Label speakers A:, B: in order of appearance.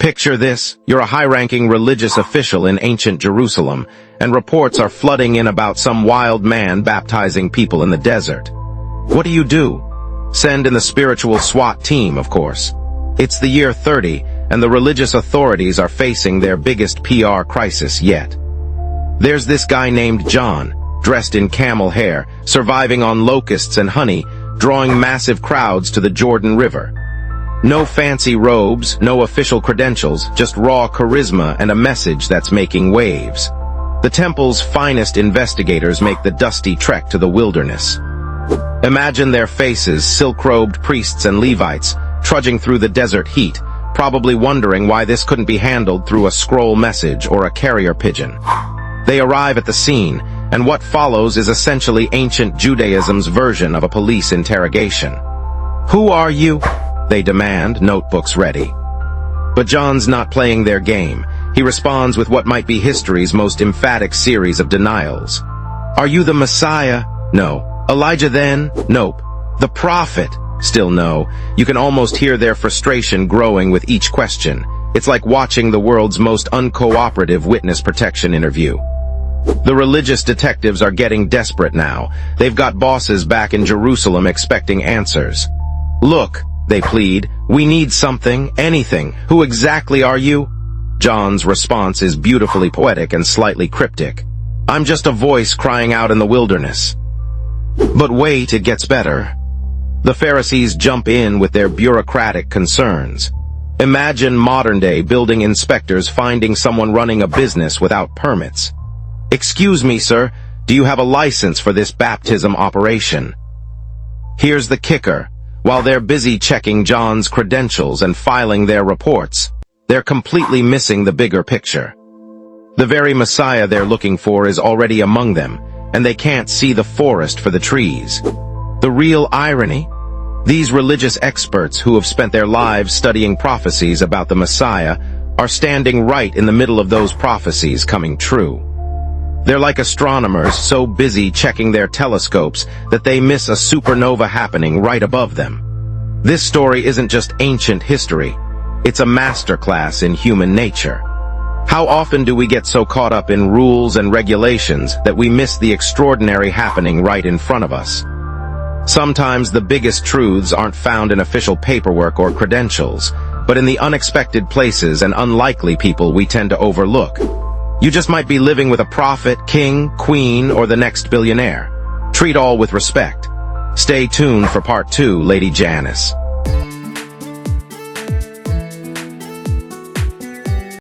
A: Picture this, you're a high-ranking religious official in ancient Jerusalem, and reports are flooding in about some wild man baptizing people in the desert. What do? Send in the spiritual SWAT team, of course. It's the year 30, and the religious authorities are facing their biggest PR crisis yet. There's this guy named John, dressed in camel hair, surviving on locusts and honey, drawing massive crowds to the Jordan River. No fancy robes, no official credentials, just raw charisma and a message that's making waves. The temple's finest investigators make the dusty trek to the wilderness. Imagine their faces, silk-robed priests and Levites, trudging through the desert heat, probably wondering why this couldn't be handled through a scroll message or a carrier pigeon. They arrive at the scene, and what follows is essentially ancient Judaism's version of a police interrogation. "Who are you?" they demand, notebooks ready. But John's not playing their game. He responds with what might be history's most emphatic series of denials. "Are you the Messiah?" "No." "Elijah then?" "Nope." "The prophet?" Still no. You can almost hear their frustration growing with each question. It's like watching the world's most uncooperative witness protection interview. The religious detectives are getting desperate now. They've got bosses back in Jerusalem expecting answers. "Look," they plead, "we need something, anything. Who exactly are you?" John's response is beautifully poetic and slightly cryptic. "I'm just a voice crying out in the wilderness." But wait, it gets better. The Pharisees jump in with their bureaucratic concerns. Imagine modern-day building inspectors finding someone running a business without permits. "Excuse me, sir, do you have a license for this baptism operation?" Here's the kicker. While they're busy checking John's credentials and filing their reports, they're completely missing the bigger picture. The very Messiah they're looking for is already among them, and they can't see the forest for the trees. The real irony? These religious experts who have spent their lives studying prophecies about the Messiah are standing right in the middle of those prophecies coming true. They're like astronomers so busy checking their telescopes that they miss a supernova happening right above them. This story isn't just ancient history. It's a masterclass in human nature. How often do we get so caught up in rules and regulations that we miss the extraordinary happening right in front of us? Sometimes the biggest truths aren't found in official paperwork or credentials, but in the unexpected places and unlikely people we tend to overlook. You just might be living with a prophet, king, queen, or the next billionaire. Treat all with respect. Stay tuned for part 2, Lady Janice.